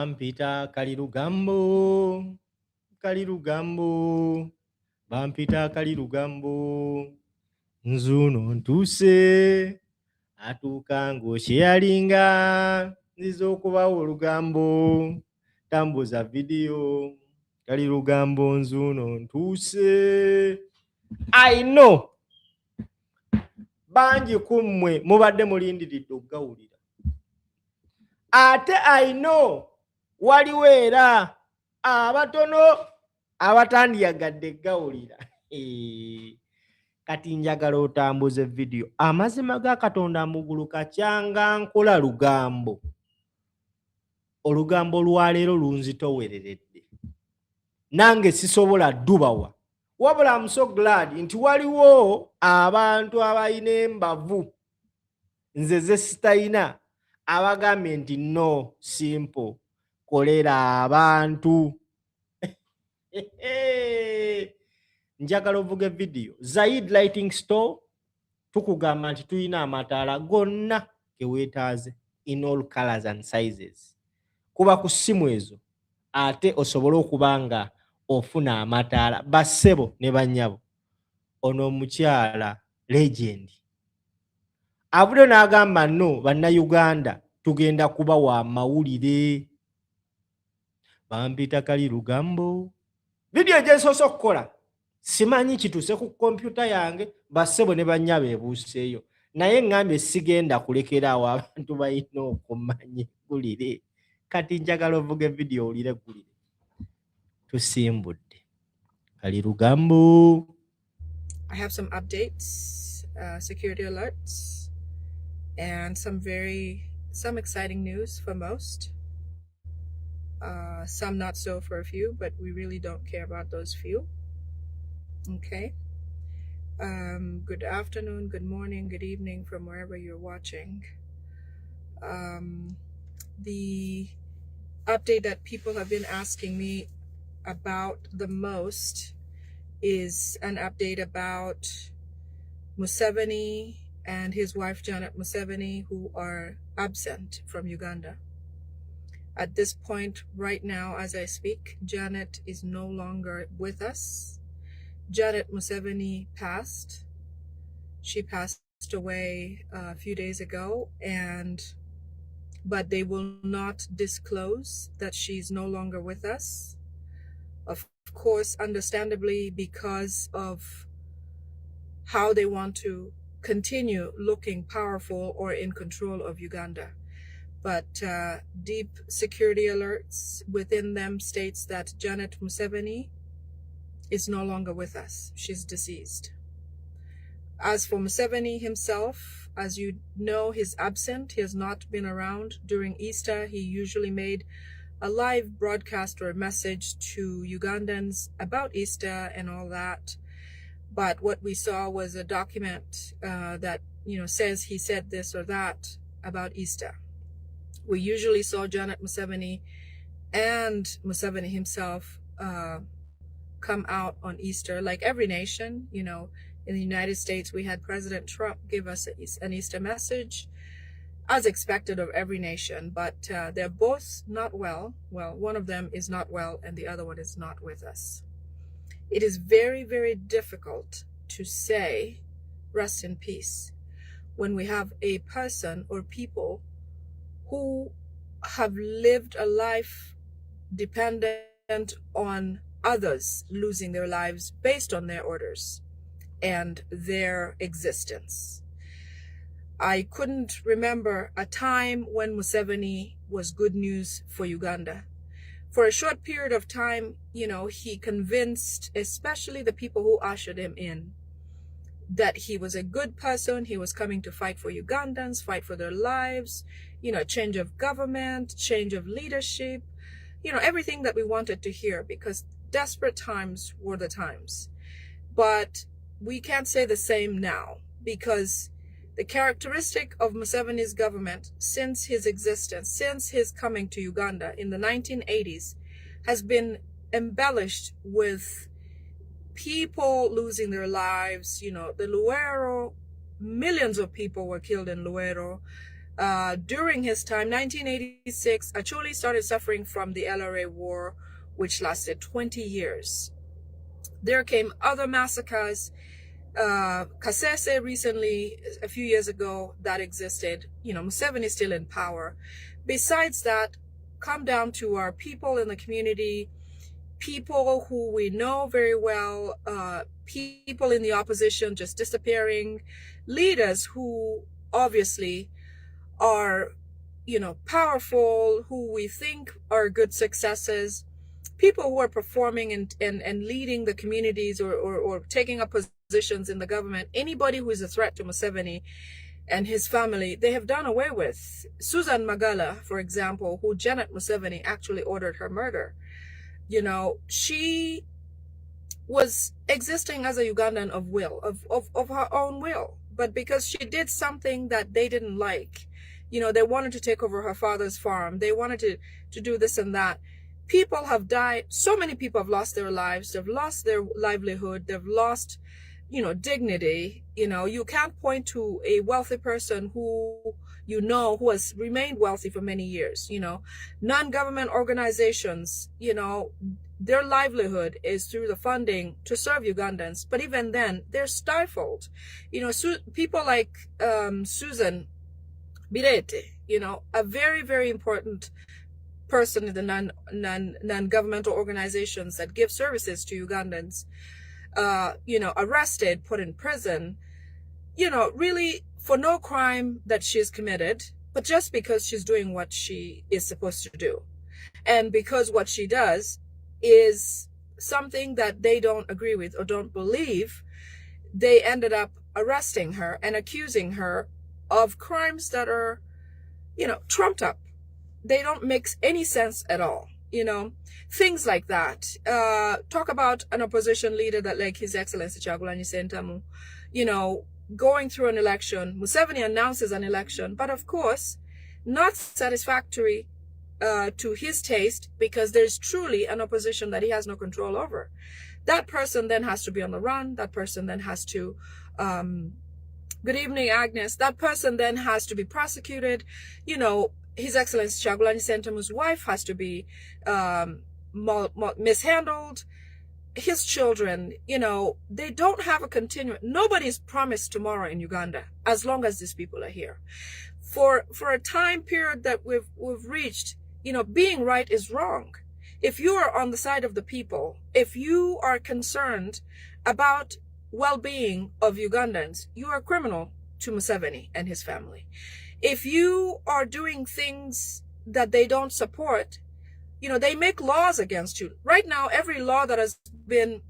Bampita Kalirugambo, Kalirugambo, Bampita Kalirugambo, Nzuno ntuse, atuuka ng'okyeyalinga, nziza okubawa olugambo, tambuza vidiyo, Kalirugambo nzuno ntuse. I know, bangi kummwe mubadde mulindiridde okugawulira. Ate I know, waliwo era abatono abatandiyagadde gawulira. Kati njagala otambuze vidiyo. Amazima ga Katonda mugulu kacyanga nkola lugambo. Olugambo lwaleero lunzitowereredde. Nange sisobola ddubawa. Wabula I'm so glad nti waliwo abantu abayina embavu nze ze sitayina abagambye nti no simple kolera abantu. Njagala ovuga vidiyo. Zaid Lighting Store tukugamba nti tuyina amataala gonna geweetaaze in all colors and sizes. Kuba ku ssimu ezo ate osobole okubanga ofuna amataala bassebo ne bannyabo. Ono omukyala legend avudde n'agamba no bannayuganda tugenda kubawa amawulire. Bampita Kalirugambo. Vidiyo gye nsoose okukola simanyi kituuse ku kompyuta yange bassebo ne bannyabo ebuuseeyo, naye ngambye sigenda kulekeraawo abantu balina okumanya eggulire. Kati njagala ovuga vidiyo owulire eggulire. Tusimbudde Kalirugambo. I have some updates, security alerts, and some exciting news for most. Some not so for a few, but we really don't care about those few. Okay. Good afternoon, good morning, good evening from wherever you're watching. The update that people have been asking me about the most is an update about Museveni and his wife Janet Museveni, who are absent from Uganda. At this point right now, as I speak, Janet is no longer with us. Janet Museveni passed. She passed away a few days ago, but they will not disclose that she's no longer with us. Of course, understandably, because of how they want to continue looking powerful or in control of Uganda. But deep security alerts within them states that Janet Museveni is no longer with us. She's deceased. As for Museveni himself, as you know, he's absent. He has not been around during Easter. He usually made a live broadcast or a message to Ugandans about Easter and all that. But what we saw was a document that says he said this or that about Easter. We usually saw Janet Museveni and Museveni himself come out on Easter, like every nation. In the United States, we had President Trump give us an Easter message, as expected of every nation, but they're both not well. Well, one of them is not well and the other one is not with us. It is very, very difficult to say rest in peace when we have a person or people who have lived a life dependent on others losing their lives based on their orders and their existence. I couldn't remember a time when Museveni was good news for Uganda. For a short period of time, he convinced, especially the people who ushered him in, that he was a good person. He was coming to fight for Ugandans, fight for their lives, change of government, change of leadership, everything that we wanted to hear, because desperate times were the times. But we can't say the same now, because the characteristic of Museveni's government since his existence, since his coming to Uganda in the 1980s, has been embellished with people losing their lives. The Luero, millions of people were killed in Luero. during his time, 1986, Acholi started suffering from the LRA war, which lasted 20 years. There came other massacres. Kasese recently, a few years ago, that existed. You know, Museveni is still in power. Besides that, come down to our people in the community, people who we know very well, people in the opposition just disappearing, leaders who obviously are, you know, powerful, who we think are good successes, people who are performing and leading the communities or taking up positions in the government, anybody who is a threat to Museveni and his family, they have done away with. Susan Magala, for example, who Janet Museveni actually ordered her murder, you know, she was existing as a Ugandan of her own will. But because she did something that they didn't like, you know, they wanted to take over her father's farm, they wanted to do this and that. People have died. So many people have lost their lives. They've lost their livelihood. They've lost, you know, dignity. You know, you can't point to a wealthy person who, you know, who has remained wealthy for many years. You know, non-government organizations, you know, their livelihood is through the funding to serve Ugandans. But even then, they're stifled. You know, people like Susan Birete, you know, a very, very important person in the non-governmental organizations that give services to Ugandans, you know, arrested, put in prison, you know, really for no crime that she's committed, but just because she's doing what she is supposed to do. And because what she does is something that they don't agree with or don't believe, they ended up arresting her and accusing her of crimes that are, you know, trumped up. They don't make any sense at all, you know, things like that. Talk about an opposition leader that, like His Excellency Kyagulanyi Ssentamu, you know, going through an election. Museveni announces an election, but of course, not satisfactory to his taste, because there's truly an opposition that he has no control over. That person then has to be on the run. That person then has to, good evening, Agnes. That person then has to be prosecuted, you know. His Excellency Kyagulanyi Ssentamu's wife has to be mishandled. His children, you know, they don't have a continuous. Nobody's promised tomorrow in Uganda as long as these people are here. For a time period that we've reached, you know, being right is wrong. If you are on the side of the people, if you are concerned about well-being of Ugandans, you are a criminal to Museveni and his family. If you are doing things that they don't support, you know, they make laws against you. Right now, every law that has been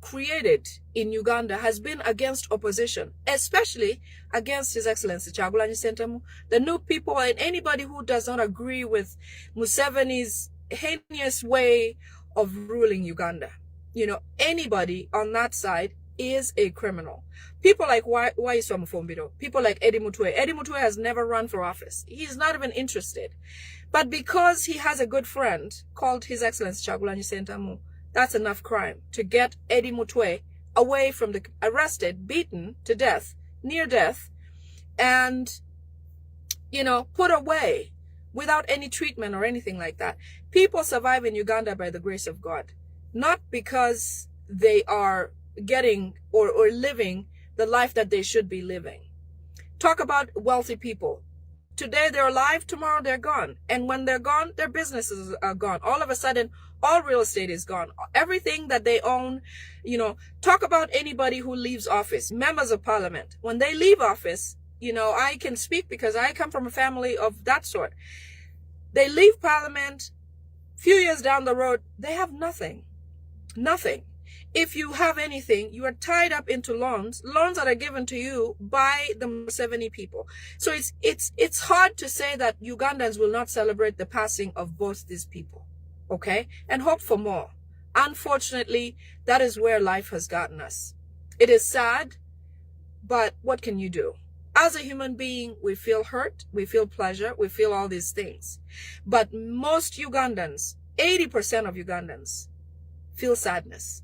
created in Uganda has been against opposition, especially against His Excellency Kyagulanyi Ssentamu, the new people, and anybody who does not agree with Museveni's heinous way of ruling Uganda. You know, anybody on that side is a criminal. People like Waiso Mufumbiro, people like Eddie Mutwe. Eddie Mutwe has never run for office. He's not even interested. But because he has a good friend called His Excellency Kyagulanyi Ssentamu, that's enough crime to get Eddie Mutwe away from the arrested, beaten to death, near death, and, you know, put away without any treatment or anything like that. People survive in Uganda by the grace of God, not because they are getting or living the life that they should be living. Talk about wealthy people. Today they're alive, tomorrow they're gone. And when they're gone, their businesses are gone. All of a sudden, all real estate is gone. Everything that they own, you know, talk about anybody who leaves office, members of parliament. When they leave office, you know, I can speak because I come from a family of that sort. They leave parliament, few years down the road, they have nothing. Nothing. If you have anything, you are tied up into loans that are given to you by the Museveni people. So it's hard to say that Ugandans will not celebrate the passing of both these people, okay? And hope for more. Unfortunately, that is where life has gotten us. It is sad, but what can you do? As a human being, we feel hurt, we feel pleasure, we feel all these things. But most Ugandans, 80% of Ugandans, feel sadness.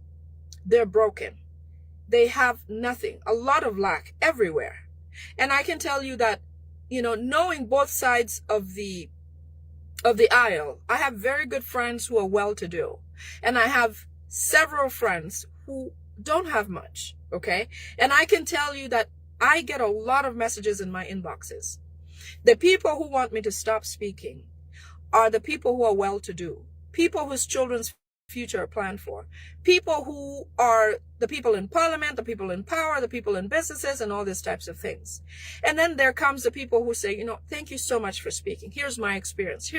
They're broken. They have nothing, a lot of lack everywhere. And I can tell you that knowing both sides of the aisle, I have very good friends who are well-to-do, and I have several friends who don't have much, okay? And I can tell you that I get a lot of messages in my inboxes. The people who want me to stop speaking are the people who are well-to-do, people whose children's future are planned for, people who are the people in parliament, the people in power, the people in businesses, and all these types of things. And then there comes the people who say, thank you so much for speaking. Here's my experience.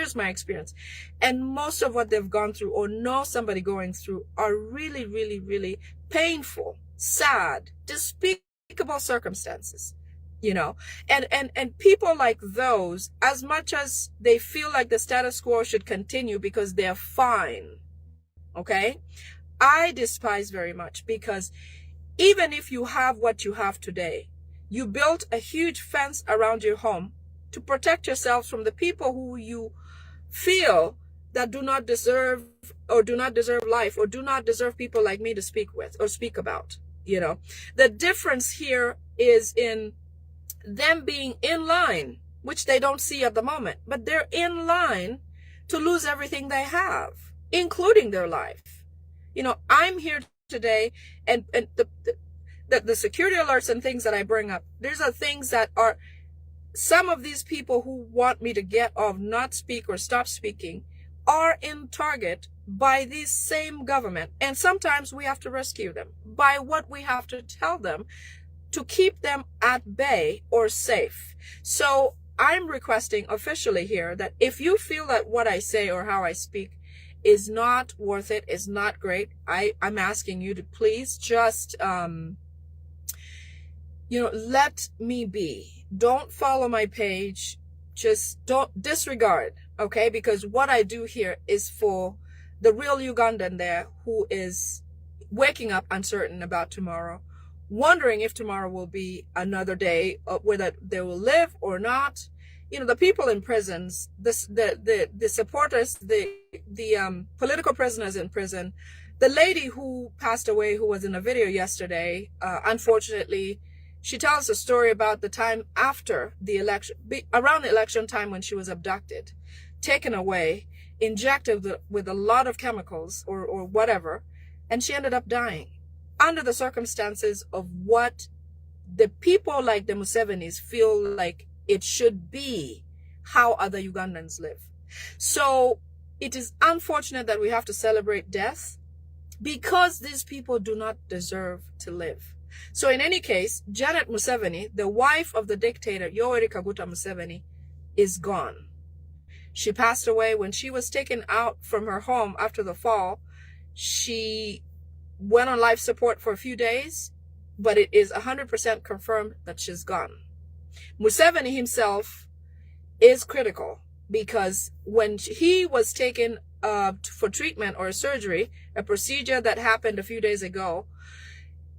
And most of what they've gone through or know somebody going through are really, really, really painful, sad, despicable circumstances. And people like those, as much as they feel like the status quo should continue because they're fine, okay, I despise very much, because even if you have what you have today, you built a huge fence around your home to protect yourselves from the people who you feel that do not deserve life, or do not deserve people like me to speak with or speak about. The difference here is in them being in line, which they don't see at the moment, but they're in line to lose everything they have, including their life. I'm here today, and the security alerts and things that I bring up, these are things that are, some of these people who want me to get off, not speak or stop speaking, are in target by this same government. And sometimes we have to rescue them by what we have to tell them to keep them at bay or safe. So I'm requesting officially here that if you feel that what I say or how I speak is not worth it, is not great, I'm asking you to please just, let me be. Don't follow my page. Just don't disregard, okay? Because what I do here is for the real Ugandan there who is waking up uncertain about tomorrow, wondering if tomorrow will be another day, whether they will live or not. The people in prisons, the supporters, the political prisoners in prison, the lady who passed away, who was in a video yesterday, unfortunately, she tells a story about the time after the election, around the election time, when she was abducted, taken away, injected with a lot of chemicals or whatever, and she ended up dying under the circumstances of what the people like the Musevenis feel like it should be, how other Ugandans live. So it is unfortunate that we have to celebrate death, because these people do not deserve to live. So in any case, Janet Museveni, the wife of the dictator Yoweri Kaguta Museveni, is gone. She passed away when she was taken out from her home after the fall. She went on life support for a few days, but it is 100% confirmed that she's gone. Museveni himself is critical, because when he was taken for treatment or surgery, a procedure that happened a few days ago,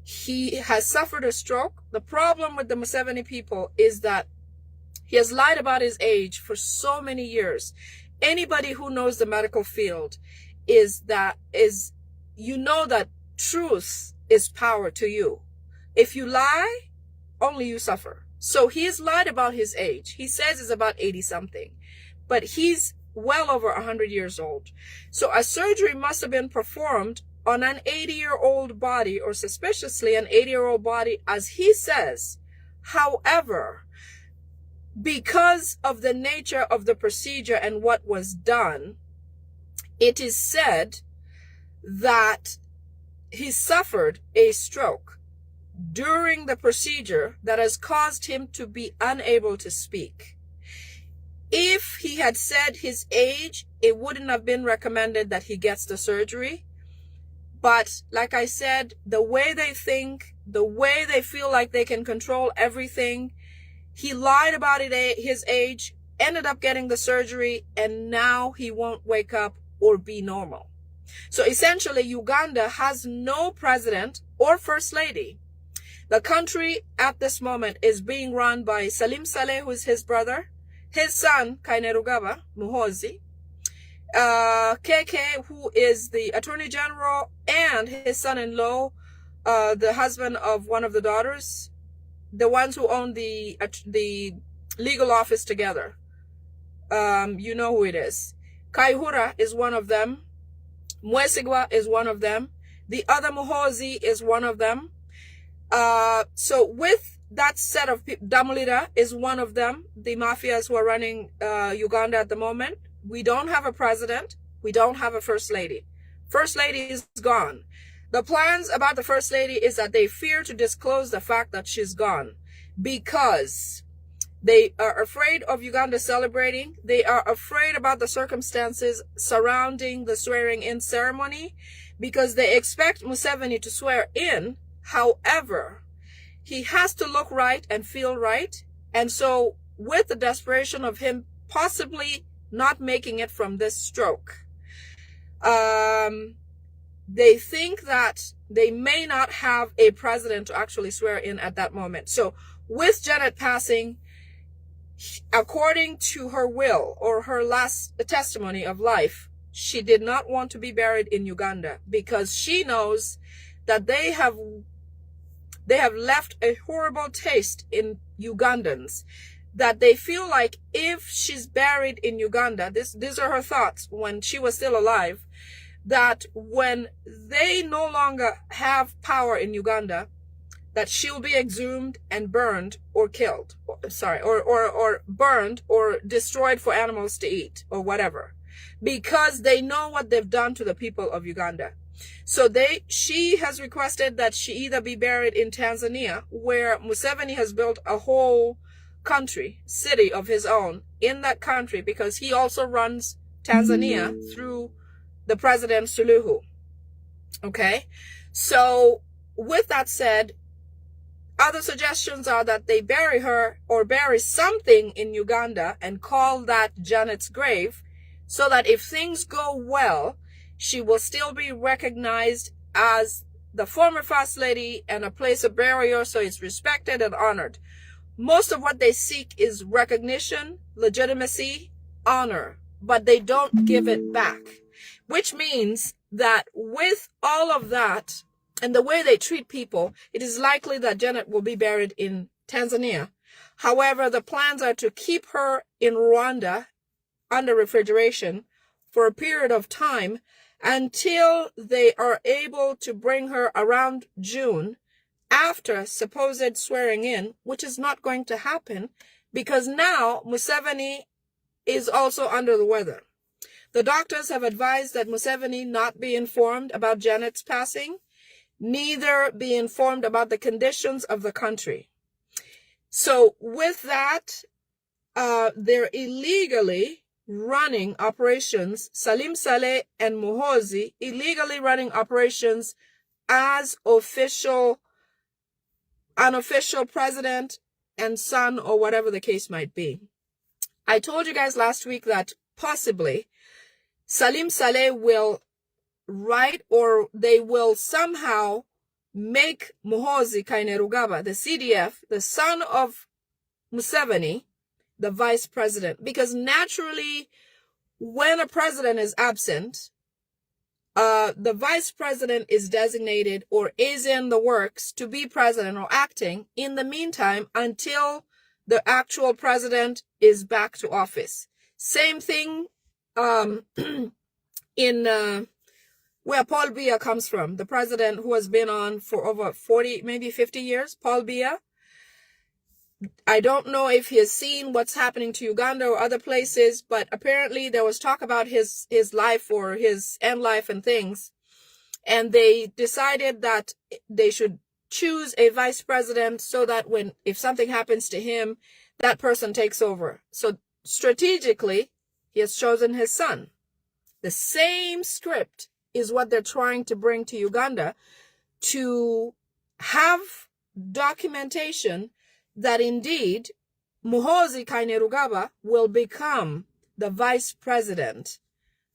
he has suffered a stroke. The problem with the Museveni people is that he has lied about his age for so many years. Anybody who knows the medical field that truth is power to you. If you lie, only you suffer. So he's lied about his age. He says he's about 80 something, but he's well over 100 years old. So a surgery must have been performed on an 80-year-old body, or suspiciously an 80-year-old body, as he says. However, because of the nature of the procedure and what was done, it is said that he suffered a stroke during the procedure that has caused him to be unable to speak. If he had said his age, it wouldn't have been recommended that he gets the surgery. But like I said, the way they think, the way they feel like they can control everything, he lied about his age, ended up getting the surgery, and now he won't wake up or be normal. So essentially, Uganda has no president or first lady. The country at this moment is being run by Salim Saleh, who is his brother, his son, Kainerugaba Muhozi, KK, who is the Attorney General, and his son-in-law, the husband of one of the daughters, the ones who own the legal office together. You know who it is. Kaihura is one of them. Mwesigwa is one of them. The other Muhozi is one of them. So with that set of people, Damulira is one of them, the mafias who are running Uganda at the moment. We don't have a president. We don't have a first lady. First lady is gone. The plans about the first lady is that they fear to disclose the fact that she's gone because they are afraid of Uganda celebrating. They are afraid about the circumstances surrounding the swearing-in ceremony because they expect Museveni to swear in. However, he has to look right and feel right. And so with the desperation of him possibly not making it from this stroke, they think that they may not have a president to actually swear in at that moment. So with Janet passing, according to her will or her last testimony of life, she did not want to be buried in Uganda because she knows that they have left a horrible taste in Ugandans, that they feel like if she's buried in Uganda, these are her thoughts when she was still alive, that when they no longer have power in Uganda, that she'll be exhumed and burned or killed, or burned or destroyed for animals to eat or whatever, because they know what they've done to the people of Uganda. So she has requested that she either be buried in Tanzania, where Museveni has built a whole city of his own in that country, because he also runs Tanzania through the President Suluhu. Okay? So with that said, other suggestions are that they bury her or bury something in Uganda and call that Janet's grave, so that if things go well, she will still be recognized as the former First Lady and a place of burial, so it's respected and honored. Most of what they seek is recognition, legitimacy, honor, but they don't give it back, which means that with all of that and the way they treat people, it is likely that Janet will be buried in Tanzania. However, the plans are to keep her in Rwanda under refrigeration for a period of time until they are able to bring her around June after supposed swearing in, which is not going to happen because now Museveni is also under the weather. The doctors have advised that Museveni not be informed about Janet's passing, neither be informed about the conditions of the country. So with that, they're illegally running operations, Salim Saleh and Muhozi, illegally running operations as unofficial president and son, or whatever the case might be. I told you guys last week that possibly Salim Saleh will write, or they will somehow make Muhozi Kainerugaba, the CDF, the son of Museveni, the vice president, because naturally when a president is absent, the vice president is designated or is in the works to be president or acting in the meantime until the actual president is back to office. Same thing in where Paul Biya comes from, the president who has been on for over 40, maybe 50 years, Paul Biya. I don't know if he has seen what's happening to Uganda or other places, but apparently there was talk about his life or his end life and things. And they decided that they should choose a vice president so that if something happens to him, that person takes over. So strategically, he has chosen his son. The same script is what they're trying to bring to Uganda, to have documentation that indeed Muhozi Kainerugaba will become the vice president,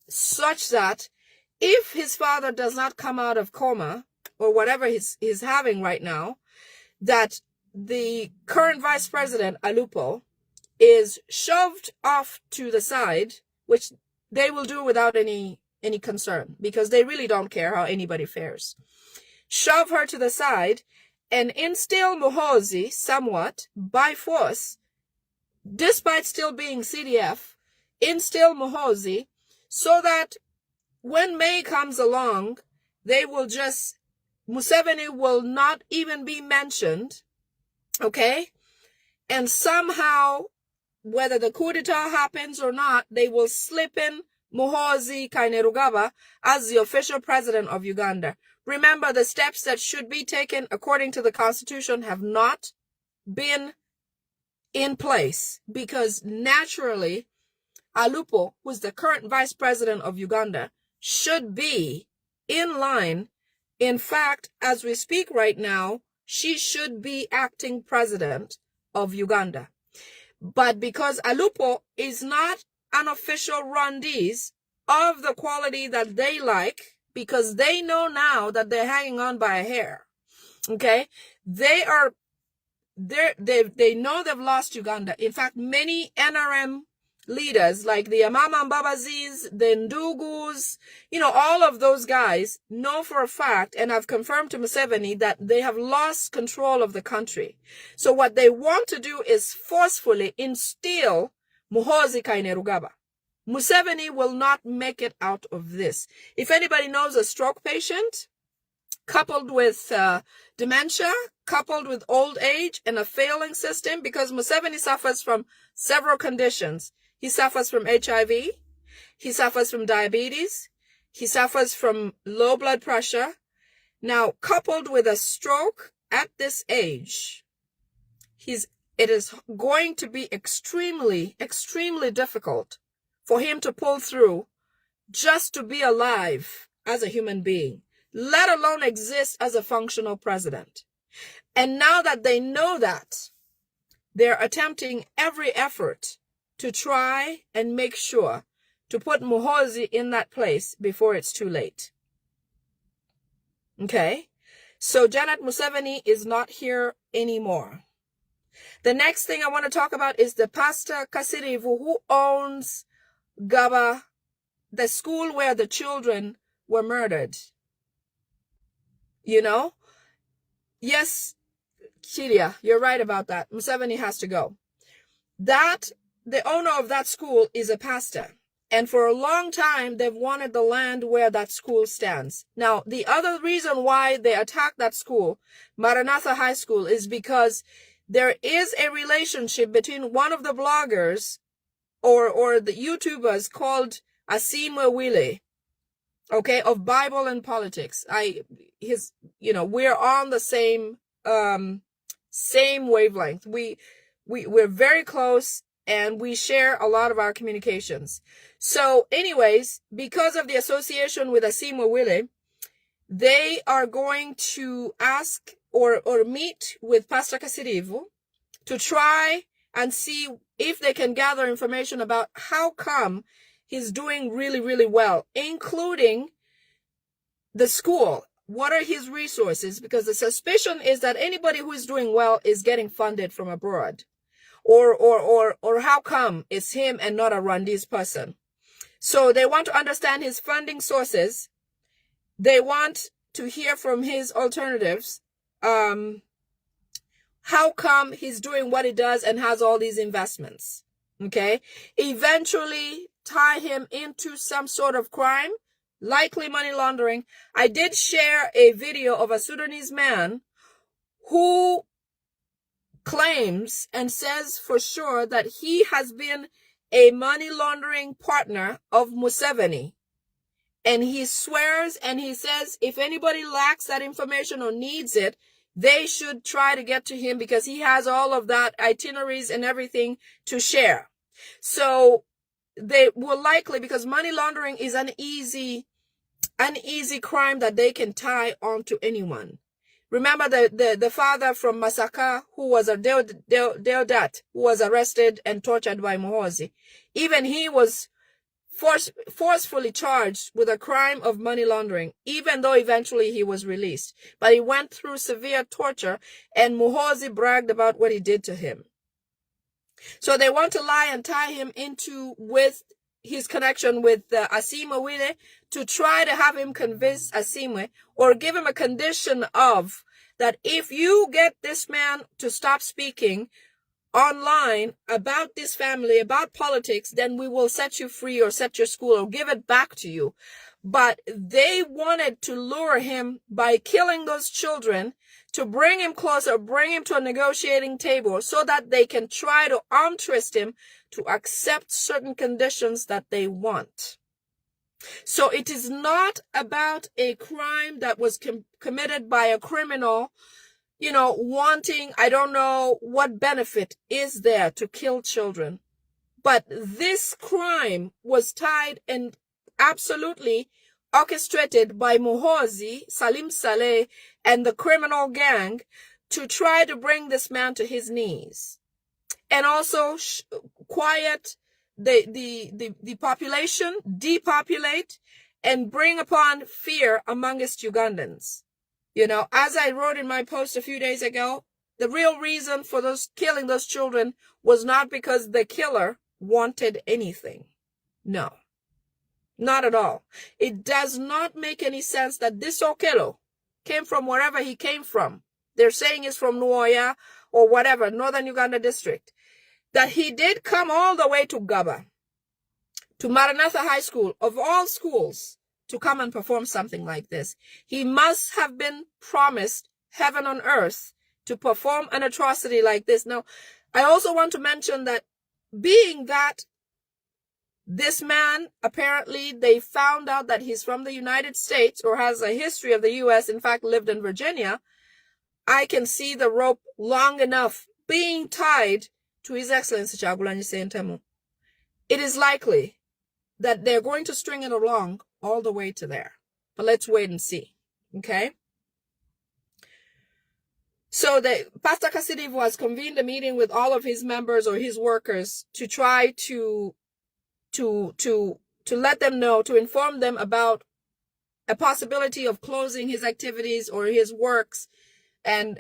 such that if his father does not come out of coma or whatever he's having right now, that the current vice president, Alupo, is shoved off to the side, which they will do without any concern, because they really don't care how anybody fares. Shove her to the side and instill Muhozi somewhat by force, despite still being CDF, instill Muhoozi so that when May comes along, Museveni will not even be mentioned, okay? And somehow, whether the coup d'etat happens or not, they will slip in Muhoozi Kainerugaba as the official president of Uganda. Remember, the steps that should be taken according to the Constitution have not been in place because naturally, Alupo, who is the current vice president of Uganda, should be in line. In fact, as we speak right now, she should be acting president of Uganda. But because Alupo is not an official Rwandese of the quality that they like, because they know now that they're hanging on by a hair, okay? They know they've lost Uganda. In fact, many NRM leaders like the Amama Mbabazis, the Ndugus, all of those guys know for a fact and have confirmed to Museveni that they have lost control of the country. So what they want to do is forcefully instill Muhoozi Kainerugaba. Museveni will not make it out of this. If anybody knows a stroke patient, coupled with dementia, coupled with old age and a failing system, because Museveni suffers from several conditions. He suffers from HIV, he suffers from diabetes, he suffers from low blood pressure. Now, coupled with a stroke at this age, it is going to be extremely, extremely difficult for him to pull through just to be alive as a human being, let alone exist as a functional president. And now that they know that, they're attempting every effort to try and make sure to put Muhoozi in that place before it's too late. Okay? So Janet Museveni is not here anymore. The next thing I want to talk about is the Pastor Kasirivu, who owns Gaba, the school where the children were murdered. Yes, Chidia, you're right about that. Museveni has to go. The owner of that school is a pastor. And for a long time, they've wanted the land where that school stands. Now, the other reason why they attacked that school, Maranatha High School, is because there is a relationship between one of the bloggers or the YouTubers called Asimwe Wile, okay, of Bible and politics. We're on the same wavelength. We're very close and we share a lot of our communications. So anyways, because of the association with Asimwe Wile, they are going to ask or meet with Pastor Kasirivu to try and see if they can gather information about how come he's doing really, really well, including the school. What are his resources? Because the suspicion is that anybody who is doing well is getting funded from abroad. Or how come it's him and not a Rwandese person? So they want to understand his funding sources. They want to hear from his alternatives. How come he's doing what he does and has all these investments? Okay. Eventually tie him into some sort of crime, likely money laundering. I did share a video of a Sudanese man who claims and says for sure that he has been a money laundering partner of Museveni. And he swears and he says if anybody lacks that information or needs it, they should try to get to him because he has all of that itineraries and everything to share. So they will likely, because money laundering is an easy crime that they can tie onto anyone. Remember the father from Masaka who was a Deodat, who was arrested and tortured by Muhoozi. Even he was forcefully charged with a crime of money laundering, even though eventually he was released. But he went through severe torture and Muhoozi bragged about what he did to him. So they want to lie and tie him with his connection with Asimwe Wile to try to have him convince Asimwe or give him a condition of that if you get this man to stop speaking, online about this family, about politics, then we will set you free or set your school or give it back to you. But they wanted to lure him by killing those children to bring him closer, bring him to a negotiating table so that they can try to arm twist him to accept certain conditions that they want. So it is not about a crime that was committed by a criminal, wanting, I don't know what benefit is there to kill children. But this crime was tied and absolutely orchestrated by Muhoozi, Salim Saleh, and the criminal gang to try to bring this man to his knees. And also quiet the population, depopulate, and bring upon fear amongst Ugandans. As I wrote in my post a few days ago, the real reason for killing those children was not because the killer wanted anything. No, not at all. It does not make any sense that this Okello came from wherever he came from. They're saying he's from Nuoya or whatever, Northern Uganda district. That he did come all the way to Gaba, to Maranatha High School, of all schools, to come and perform something like this. He must have been promised heaven on earth to perform an atrocity like this. Now, I also want to mention that being that this man, apparently they found out that he's from the United States or has a history of the U.S., in fact, lived in Virginia, I can see the rope long enough being tied to His Excellency Kyagulanyi Ssentamu. It is likely that they're going to string it along all the way to there. But let's wait and see. Okay? So Pastor Kasidivu has convened a meeting with all of his members or his workers to try to let them know, to inform them about a possibility of closing his activities or his works. And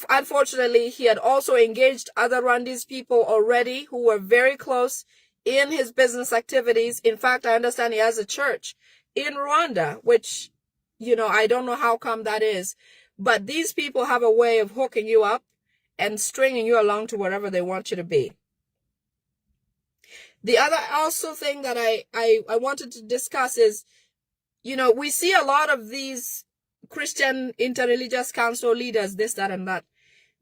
unfortunately, he had also engaged other Rwandese people already who were very close in his business activities. In fact, I understand he has a church in Rwanda, which, I don't know how come that is. But these people have a way of hooking you up and stringing you along to wherever they want you to be. The other also thing that I wanted to discuss is, we see a lot of these Christian interreligious council leaders, this, that, and that.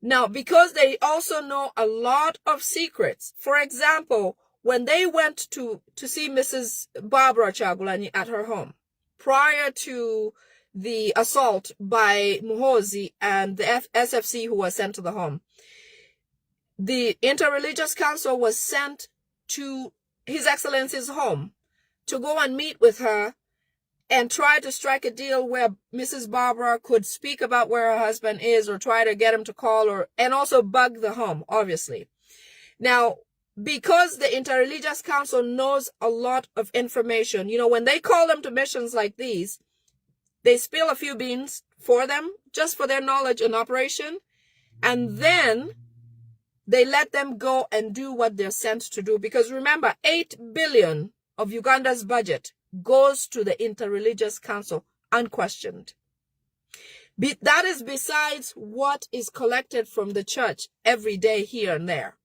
Now, because they also know a lot of secrets. For example, when they went to see Mrs. Barbara Kyagulanyi at her home, prior to the assault by Muhoozi and the SFC who was sent to the home, the interreligious council was sent to His Excellency's home to go and meet with her and try to strike a deal where Mrs. Barbara could speak about where her husband is or try to get him to call and also bug the home, obviously. Now, because the Interreligious Council knows a lot of information, when they call them to missions like these, they spill a few beans for them, just for their knowledge and operation, and then they let them go and do what they're sent to do. Because remember, 8 billion of Uganda's budget goes to the Interreligious Council unquestioned. That is besides what is collected from the church every day here and there.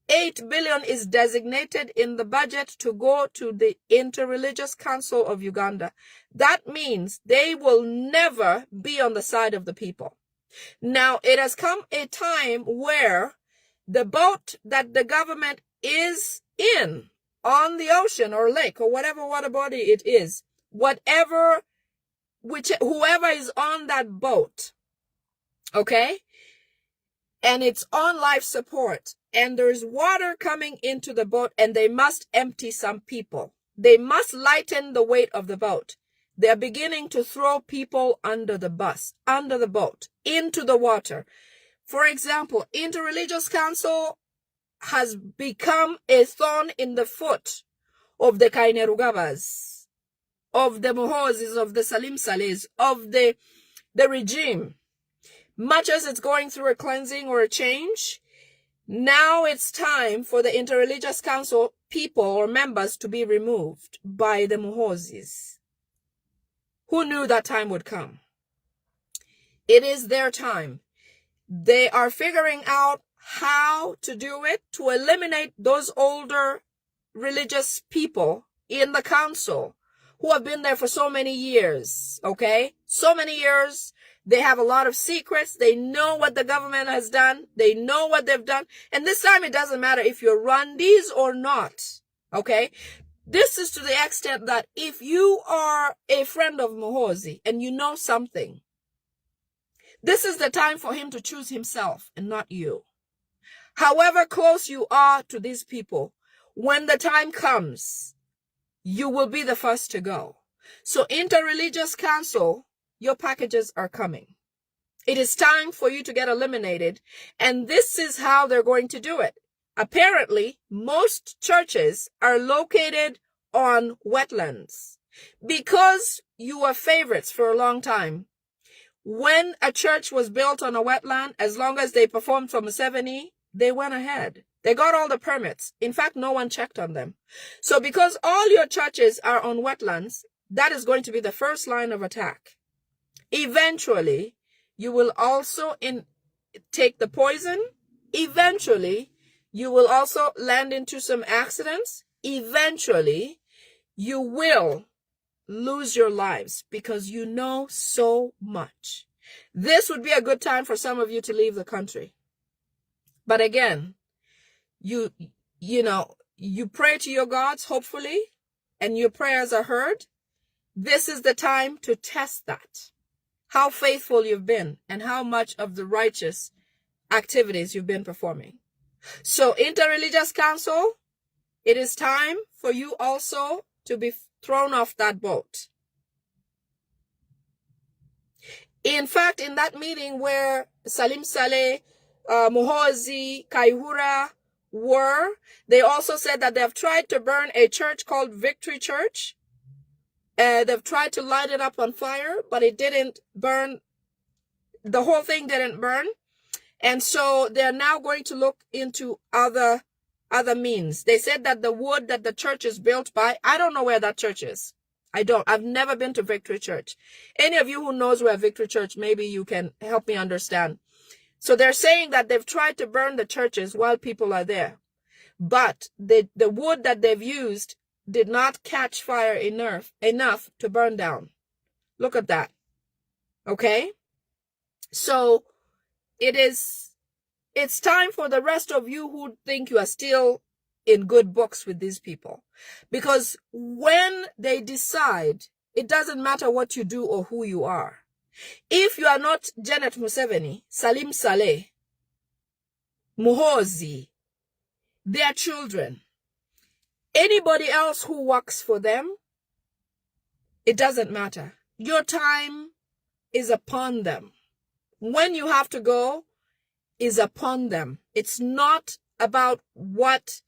8 billion is designated in the budget to go to the Interreligious Council of Uganda. That means they will never be on the side of the people. Now, it has come a time where the boat that the government is in on the ocean or lake or whatever water body it is, whoever is on that boat, okay, and it's on life support, and there's water coming into the boat, and they must empty some people. They must lighten the weight of the boat. They're beginning to throw people under the boat, into the water. For example, Interreligious Council has become a thorn in the foot of the Kainerugabas, of the Muhoozis, of the Salim Salehs, of the regime. Much as it's going through a cleansing or a change, now it's time for the Interreligious Council people or members to be removed by the Muhoozis. Who knew that time would come? It is their time. They are figuring out how to do it, to eliminate those older religious people in the council who have been there for so many years, okay? So many years. They have a lot of secrets. They know what the government has done. They know what they've done. And this time it doesn't matter if you're Rwandese or not, okay? This is to the extent that if you are a friend of Muhoozi and you know something, this is the time for him to choose himself and not you. However close you are to these people, when the time comes, you will be the first to go. So Interreligious Council, your packages are coming. It is time for you to get eliminated. And this is how they're going to do it. Apparently, most churches are located on wetlands. Because you were favorites for a long time, when a church was built on a wetland, as long as they performed for Museveni, they went ahead. They got all the permits. In fact, no one checked on them. So because all your churches are on wetlands, that is going to be the first line of attack. Eventually, you will also take the poison. Eventually, you will also land into some accidents. Eventually, you will lose your lives because you know so much. This would be a good time for some of you to leave the country. But again, you pray to your gods, hopefully, and your prayers are heard. This is the time to test that. How faithful you've been and how much of the righteous activities you've been performing. So Interreligious Council, it is time for you also to be thrown off that boat. In fact, in that meeting where Salim Saleh, Muhoozi, Kaihura were, they also said that they have tried to burn a church called Victory Church. They've tried to light it up on fire, but it didn't burn. The whole thing didn't burn. And so they're now going to look into other means. They said that the wood that the church is built by, I don't know where that church is. I've never been to Victory Church. Any of you who knows where Victory Church, maybe you can help me understand. So they're saying that they've tried to burn the churches while people are there. But the wood that they've used did not catch fire enough to burn down. Look at that. Okay? So it's time for the rest of you who think you are still in good books with these people. Because when they decide, it doesn't matter what you do or who you are. If you are not Janet Museveni, Salim Saleh, Muhoozi, their children, anybody else who works for them, it doesn't matter. Your time is upon them. When you have to go is upon them. It's not about what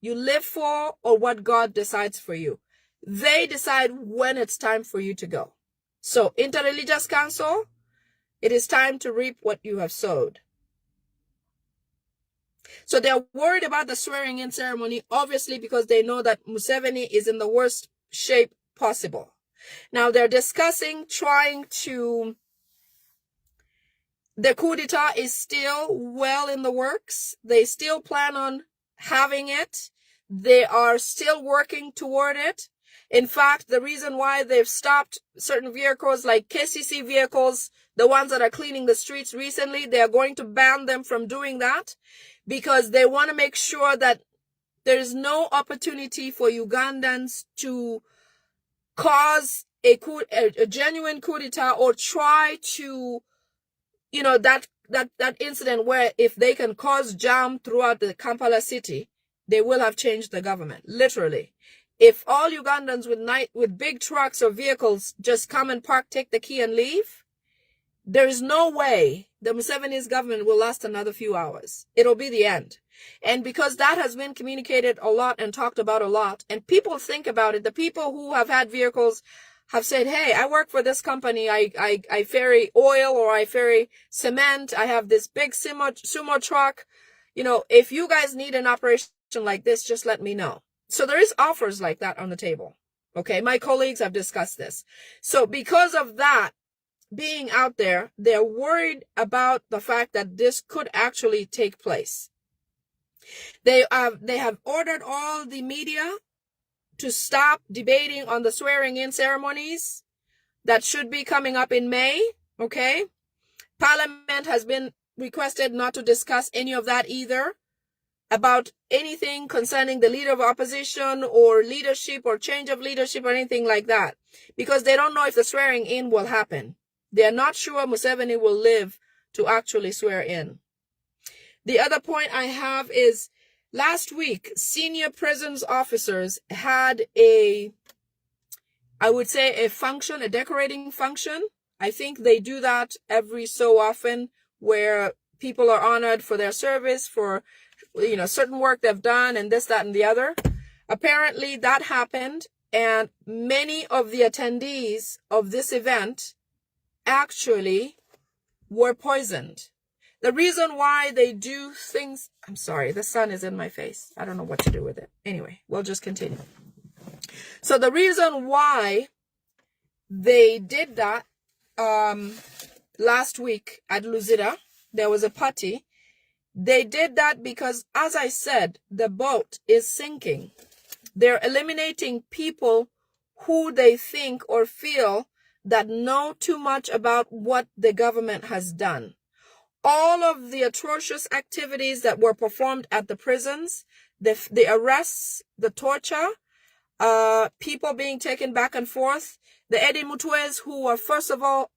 you live for or what God decides for you. They decide when it's time for you to go. So, Interreligious Council, it is time to reap what you have sowed. So they're worried about the swearing-in ceremony, obviously, because they know that Museveni is in the worst shape possible. Now, they're discussing trying to... The coup d'etat is still well in the works. They still plan on having it. They are still working toward it. In fact, the reason why they've stopped certain vehicles like KCC vehicles, the ones that are cleaning the streets recently, they are going to ban them from doing that because they want to make sure that there's no opportunity for Ugandans to cause a genuine coup d'etat or try to, that incident where if they can cause jam throughout the Kampala city, they will have changed the government, literally. If all Ugandans with big trucks or vehicles just come and park, take the key and leave, there is no way the Museveni's government will last another few hours. It'll be the end. And because that has been communicated a lot and talked about a lot, and people think about it, the people who have had vehicles have said, hey, I work for this company, I ferry oil or I ferry cement, I have this big sumo truck. If you guys need an operation like this, just let me know. So there is offers like that on the table. Okay, my colleagues have discussed this. So because of that, being out there, they're worried about the fact that this could actually take place. They have ordered all the media to stop debating on the swearing-in ceremonies that should be coming up in May, okay? Parliament has been requested not to discuss any of that either, about anything concerning the leader of opposition or leadership or change of leadership or anything like that, because they don't know if the swearing in will happen. They are not sure Museveni will live to actually swear in. The other point I have is last week, senior prisons officers had I would say a function, a decorating function. I think they do that every so often where people are honored for their service, for certain work they've done and this, that, and the other. Apparently that happened, and many of the attendees of this event actually were poisoned. The reason why they do things, I'm sorry, the sun is in my face. I don't know what to do with it. Anyway, we'll just continue. So the reason why they did that, last week at Luzira, there was a party. They did that because, as I said, the boat is sinking. They're eliminating people who they think or feel that know too much about what the government has done. All of the atrocious activities that were performed at the prisons, the arrests, the torture, people being taken back and forth, the Eddie Mutwes who were, first of all,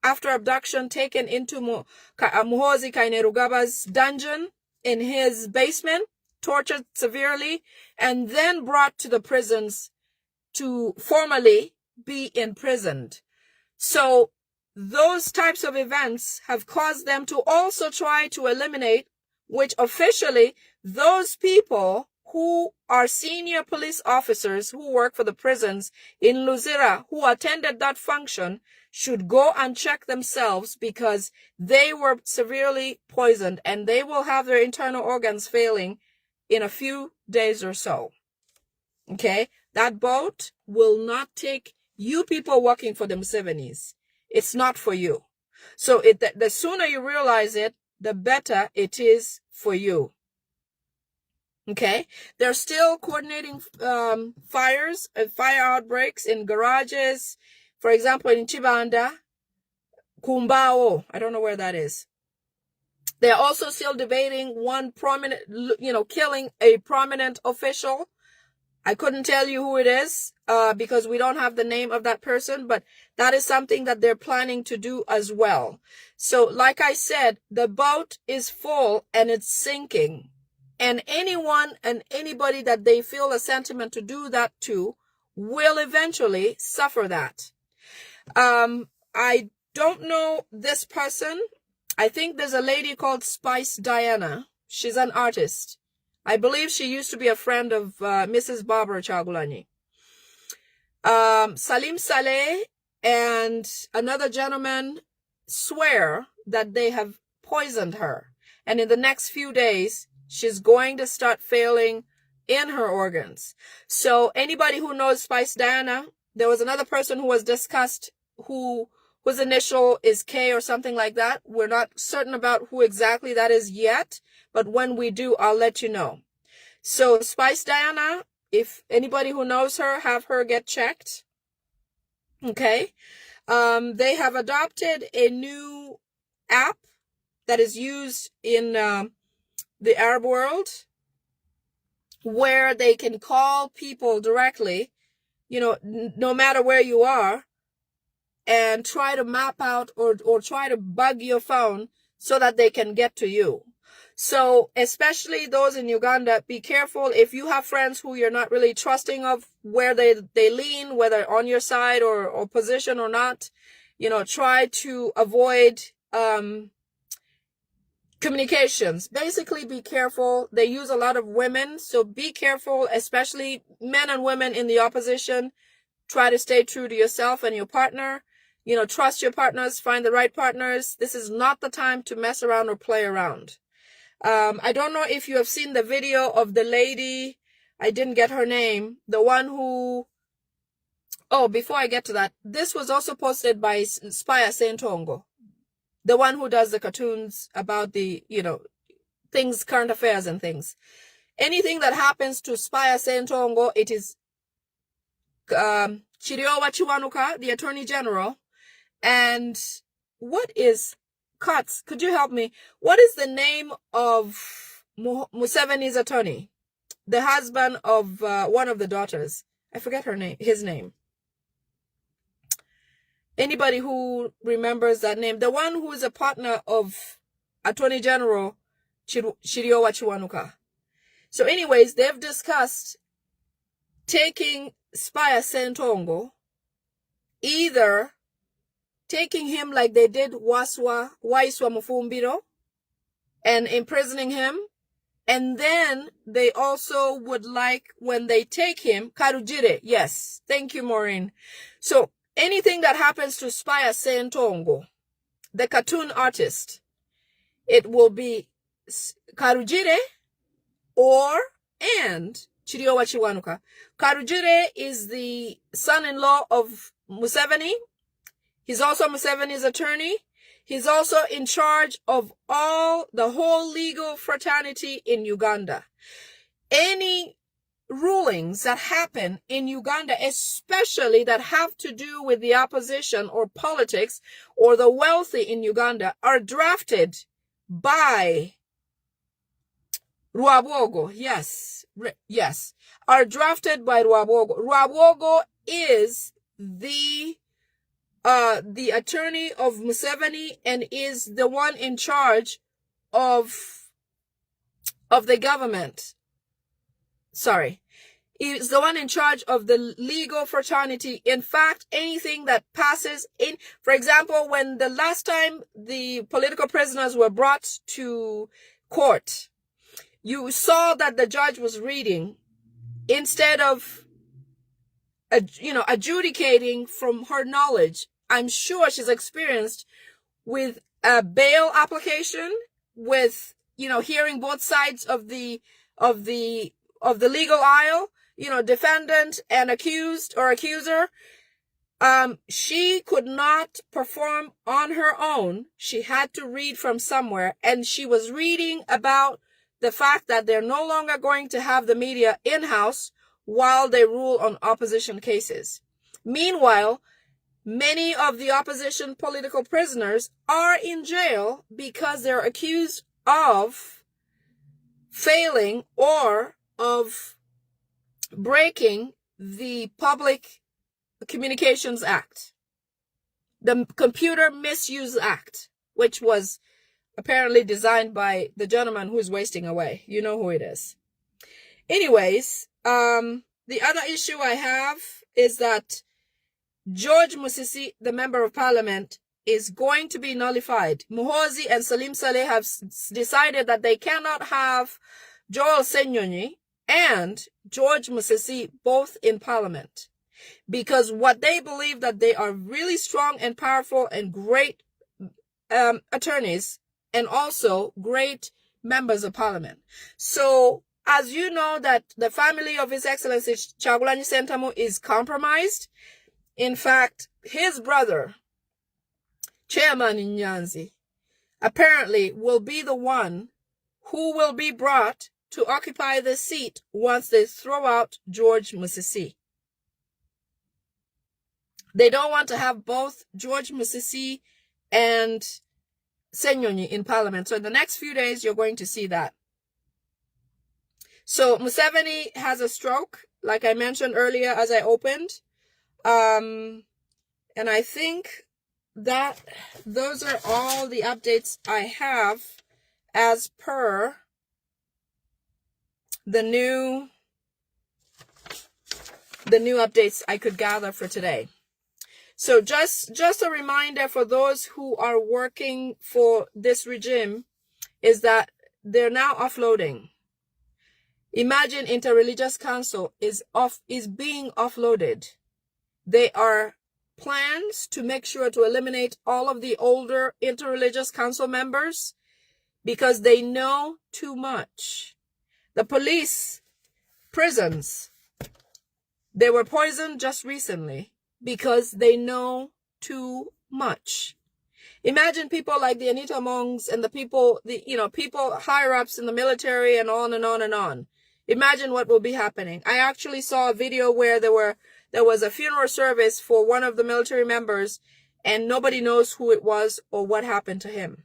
after abduction, taken into Muhoozi Kainerugaba's dungeon in his basement, tortured severely, and then brought to the prisons to formally be imprisoned. So those types of events have caused them to also try to eliminate, which officially those people who are senior police officers who work for the prisons in Luzira who attended that function should go and check themselves, because they were severely poisoned and they will have their internal organs failing in a few days or so. Okay? That boat will not take you people working for the Musevenis. It's not for you. So the sooner you realize it, the better it is for you. Okay? They're still coordinating fire outbreaks in garages. For example, in Chibanda, Kumbawo, I don't know where that is. They're also still debating one prominent, killing a prominent official. I couldn't tell you who it is because we don't have the name of that person, but that is something that they're planning to do as well. So like I said, the boat is full and it's sinking. And anyone and anybody that they feel a sentiment to do that to will eventually suffer that. I don't know this person. I think there's a lady called Spice Diana. She's an artist. I believe she used to be a friend of Mrs. Barbara Chagulanyi. Salim Saleh and another gentleman swear that they have poisoned her. And in the next few days, she's going to start failing in her organs. So anybody who knows Spice Diana, there was another person who was discussed whose initial is K or something like that. We're not certain about who exactly that is yet, but when we do, I'll let you know. So Spice Diana, if anybody who knows her, have her get checked. Okay. They have adopted a new app that is used in the Arab world where they can call people directly, no matter where you are, and try to map out or try to bug your phone so that they can get to you. So especially those in Uganda, be careful if you have friends who you're not really trusting of where they lean, whether on your side or position or not. Try to avoid communications. Basically, be careful. They use a lot of women, so be careful, especially men and women in the opposition. Try to stay true to yourself and your partner. Trust your partners, find the right partners. This is not the time to mess around or play around. I don't know if you have seen the video of the lady, I didn't get her name, the one who Oh, before I get to that, this was also posted by Spire Sentongo, the one who does the cartoons about the, things, current affairs and things. Anything that happens to Spire Sentongo, it is Chiriowa Chiwanuka, the Attorney General. And what is, Katz, could you help me? What is the name of Museveni's attorney? The husband of one of the daughters. I forget his name. Anybody who remembers that name? The one who is a partner of Attorney General Chiriowa Chiwanuka. So anyways, they've discussed taking Spire Sentongo, either taking him like they did Waiswa Mufumbiro and imprisoning him. And then they also would like, when they take him, Karujire. Yes. Thank you, Maureen. So anything that happens to Spire Sentongo, the cartoon artist, it will be Karujire and Chiriowa Chiwanuka. Karujire is the son-in-law of Museveni. He's also Museveni's attorney. He's also in charge of the whole legal fraternity in Uganda. Any rulings that happen in Uganda, especially that have to do with the opposition or politics or the wealthy in Uganda, are drafted by Rwabwogo. Yes, are drafted by Rwabwogo. Rwabwogo is the attorney of Museveni and is the one in charge of the government. Sorry. He's the one in charge of the legal fraternity. In fact, anything that passes in, for example, when the last time the political prisoners were brought to court, you saw that the judge was reading instead of, adjudicating from her knowledge. I'm sure she's experienced with a bail application, with, hearing both sides of the legal aisle, defendant and accused or accuser. She could not perform on her own. She had to read from somewhere, and she was reading about the fact that they're no longer going to have the media in-house while they rule on opposition cases. Meanwhile, many of the opposition political prisoners are in jail because they're accused of failing or of breaking the Public Communications Act, the Computer Misuse Act, which was apparently designed by the gentleman who's wasting away. You know who it is. Anyways, the other issue I have is that George Musisi, the Member of Parliament, is going to be nullified. Muhoozi and Salim Saleh have decided that they cannot have Joel Senyonyi and George Musisi both in Parliament, because what they believe that they are really strong and powerful and great attorneys and also great members of Parliament. So, as you know, that the family of His Excellency Kyagulanyi Ssentamu is compromised. In fact, his brother, Chairman Nyanzi, apparently will be the one who will be brought to occupy the seat once they throw out George Musisi. They don't want to have both George Musisi and Senyonyi in Parliament. So in the next few days, you're going to see that. So Museveni has a stroke, like I mentioned earlier as I opened. And I think that those are all the updates I have as per the new updates I could gather for today. So just a reminder for those who are working for this regime is that they're now offloading. Imagine Interreligious Council is being offloaded. There are plans to make sure to eliminate all of the older Interreligious Council members because they know too much. The police, prisons, they were poisoned just recently because they know too much. Imagine people like the Anita Mongs and the people, people higher ups in the military and on and on and on. Imagine what will be happening. I actually saw a video where there was a funeral service for one of the military members and nobody knows who it was or what happened to him.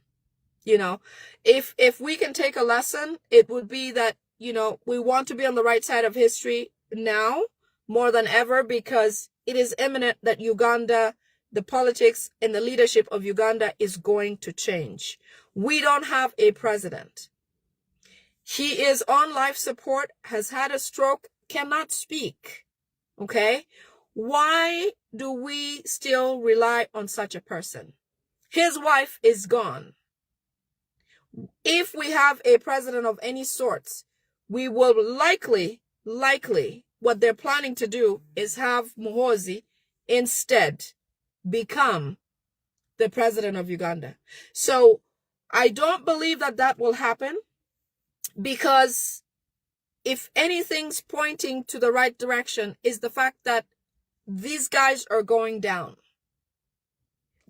If we can take a lesson, it would be that, we want to be on the right side of history now more than ever, because it is imminent that Uganda, the politics and the leadership of Uganda is going to change. We don't have a president. He is on life support, has had a stroke, cannot speak. Okay? Why do we still rely on such a person? His wife is gone. If we have a president of any sorts, we will likely, what they're planning to do is have Muhoozi instead become the president of Uganda. So I don't believe that will happen, because if anything's pointing to the right direction is the fact that these guys are going down.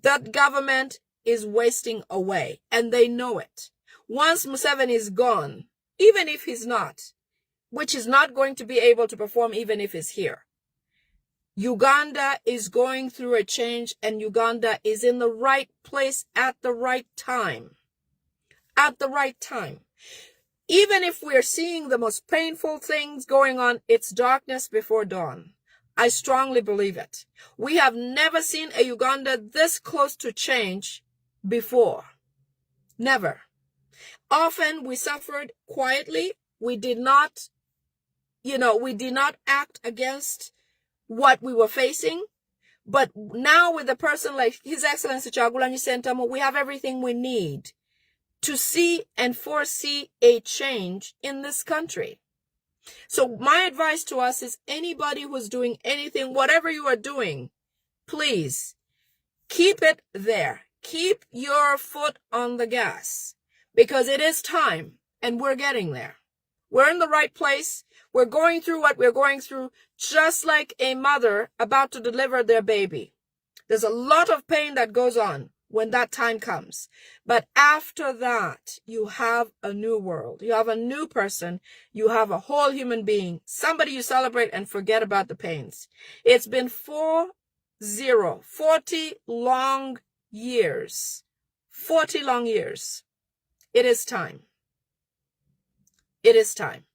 That government is wasting away, and they know it. Once Museveni is gone, even if he's not, which is not going to be able to perform even if he's here, Uganda is going through a change, and Uganda is in the right place at the right time. At the right time. Even if we're seeing the most painful things going on, it's darkness before dawn. I strongly believe it. We have never seen a Uganda this close to change before. Never. Often we suffered quietly. We did not act against what we were facing. But now with a person like His Excellency Kyagulanyi Ssentamu, we have everything we need to see and foresee a change in this country. So my advice to us is, anybody who's doing anything, whatever you are doing, please keep it there. Keep your foot on the gas, because it is time and we're getting there. We're in the right place. We're going through what we're going through, just like a mother about to deliver their baby. There's a lot of pain that goes on when that time comes. But after that, you have a new world. You have a new person. You have a whole human being. Somebody you celebrate and forget about the pains. It's been 40 long years. 40 long years. It is time. It is time.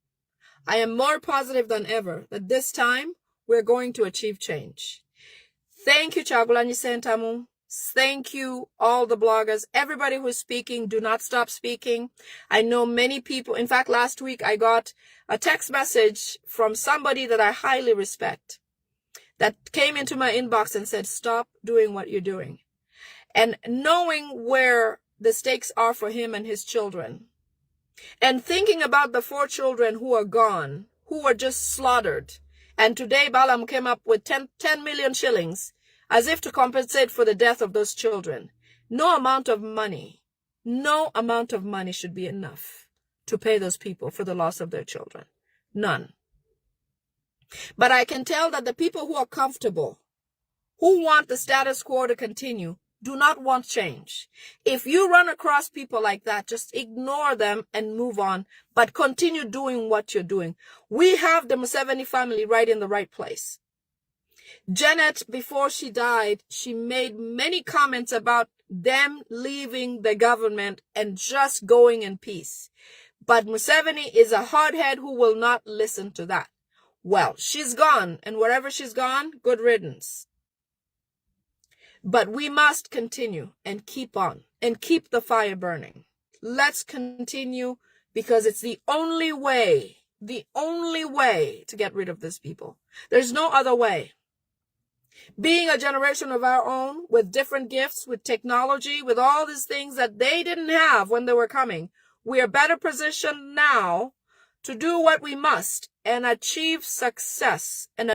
I am more positive than ever that this time we're going to achieve change. Thank you, Kyagulanyi Ssentamu. Thank you, all the bloggers, everybody who's speaking. Do not stop speaking. I know many people. In fact, last week I got a text message from somebody that I highly respect that came into my inbox and said, stop doing what you're doing. And knowing where the stakes are for him and his children, and thinking about the 4 children who are gone, who were just slaughtered. And today Balaam came up with 10 million shillings as if to compensate for the death of those children. No amount of money should be enough to pay those people for the loss of their children. None. But I can tell that the people who are comfortable, who want the status quo to continue, do not want change. If you run across people like that, just ignore them and move on, but continue doing what you're doing. We have the Museveni family right in the right place. Janet, before she died, she made many comments about them leaving the government and just going in peace. But Museveni is a hardhead who will not listen to that. Well, she's gone, and wherever she's gone, good riddance. But we must continue and keep on and keep the fire burning. Let's continue, because it's the only way to get rid of these people. There's no other way. Being a generation of our own with different gifts, with technology, with all these things that they didn't have when they were coming, we are better positioned now to do what we must and achieve success and